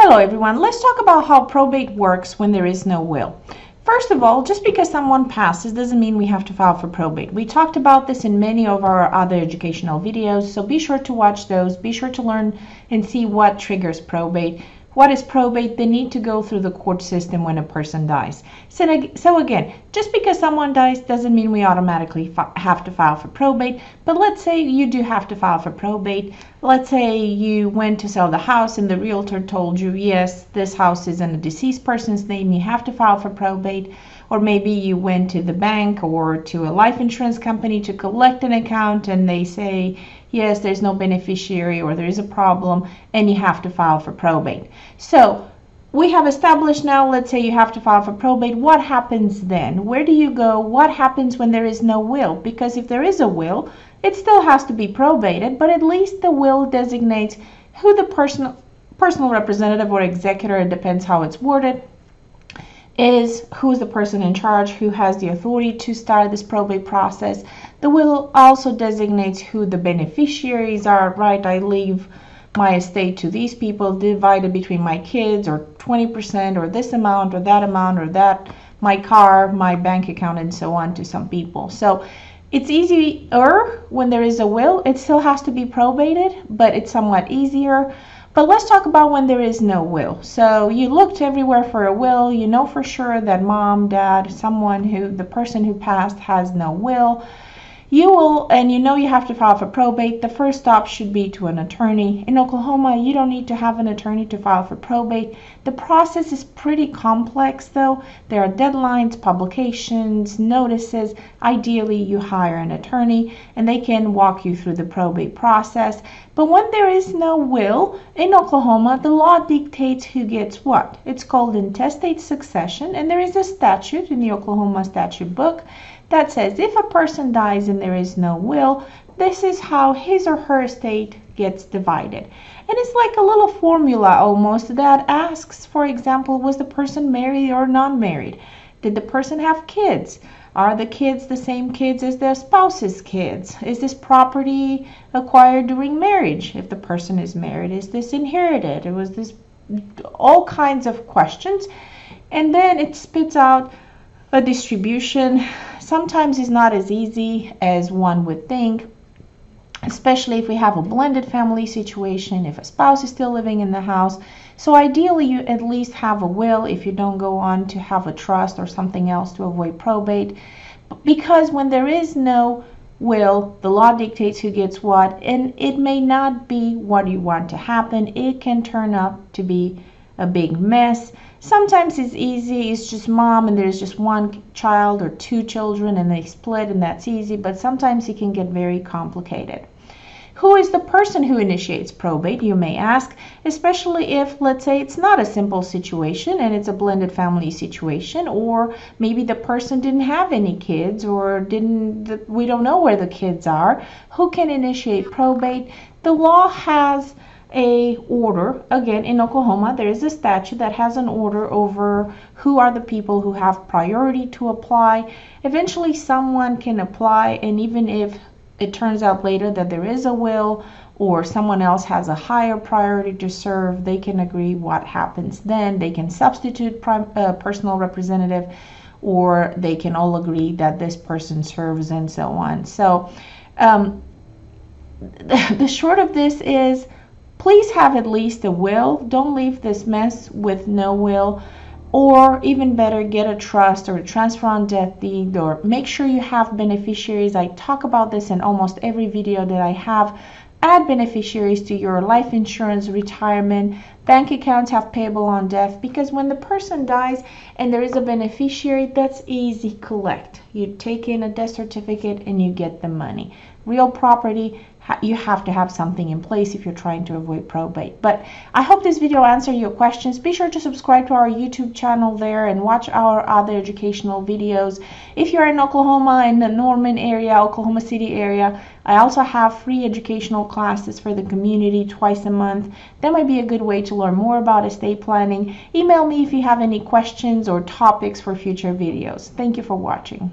Hello everyone, let's talk about how probate works when there is no will. First of all, just because someone passes doesn't mean we have to file for probate. We talked about this in many of our other educational videos, so be sure to watch those. Be sure to learn and see what triggers probate. What is probate? They need to go through the court system when a person dies. So again, just because someone dies doesn't mean we automatically have to file for probate. But let's say you do have to file for probate. Let's say you went to sell the house and the realtor told you, yes, this house is in a deceased person's name, you have to file for probate. Or maybe you went to the bank or to a life insurance company to collect an account and they say, yes, there's no beneficiary or there is a problem and you have to file for probate. So we have established now, let's say you have to file for probate. What happens then? Where do you go? What happens when there is no will? Because if there is a will, it still has to be probated, but at least the will designates who the personal representative or executor, it depends how it's worded, is, who's the person in charge, who has the authority to start this probate process. The will also designates who the beneficiaries are, right? I leave my estate to these people divided between my kids, or 20%, or this amount, or that, my car, my bank account, and so on to some people. So it's easier when there is a will. It still has to be probated, but it's somewhat easier. But let's talk about when there is no will. So you looked everywhere for a will. You know for sure that mom, dad, the person who passed has no will. And you know you have to file for probate. The first stop should be to an attorney. In Oklahoma, you don't need to have an attorney to file for probate. The process is pretty complex though. There are deadlines, publications, notices. Ideally, you hire an attorney and they can walk you through the probate process. But when there is no will in Oklahoma, the law dictates who gets what. It's called intestate succession, and there is a statute in the Oklahoma statute book that says if a person dies and there is no will, this is how his or her estate gets divided. And it's like a little formula almost that asks, for example, was the person married or non-married? Did the person have kids? Are the kids the same kids as their spouse's kids? Is this property acquired during marriage? If the person is married, is this inherited? Was this all kinds of questions? And then it spits out a distribution. Sometimes it's not as easy as one would think, especially if we have a blended family situation, if a spouse is still living in the house. So ideally, you at least have a will if you don't go on to have a trust or something else to avoid probate. Because when there is no will, the law dictates who gets what, and it may not be what you want to happen. It can turn out to be a big mess. Sometimes it's easy, it's just mom and there's just one child or two children and they split and that's easy, but sometimes it can get very complicated. Who is the person who initiates probate, you may ask, especially if, let's say, it's not a simple situation and it's a blended family situation, or maybe the person didn't have any kids, or we don't know where the kids are. Who can initiate probate? The law has a order. Again, in Oklahoma, there is a statute that has an order over who are the people who have priority to apply. Eventually, someone can apply, and even if it turns out later that there is a will or someone else has a higher priority to serve, they can agree what happens then. They can substitute personal representative, or they can all agree that this person serves, and so on. So the short of this is, please have at least a will. Don't leave this mess with no will. Or even better, get a trust or a transfer on death deed, or make sure you have beneficiaries. I talk about this in almost every video that I have. Add beneficiaries to your life insurance, retirement, bank accounts have payable on death, because when the person dies and there is a beneficiary, that's easy collect. You take in a death certificate and you get the money. Real property, you have to have something in place if you're trying to avoid probate. But I hope this video answered your questions. Be sure to subscribe to our YouTube channel there and watch our other educational videos. If you're in Oklahoma, in the Norman area, Oklahoma City area, I also have free educational classes for the community twice a month. That might be a good way to learn more about estate planning. Email me if you have any questions or topics for future videos. Thank you for watching.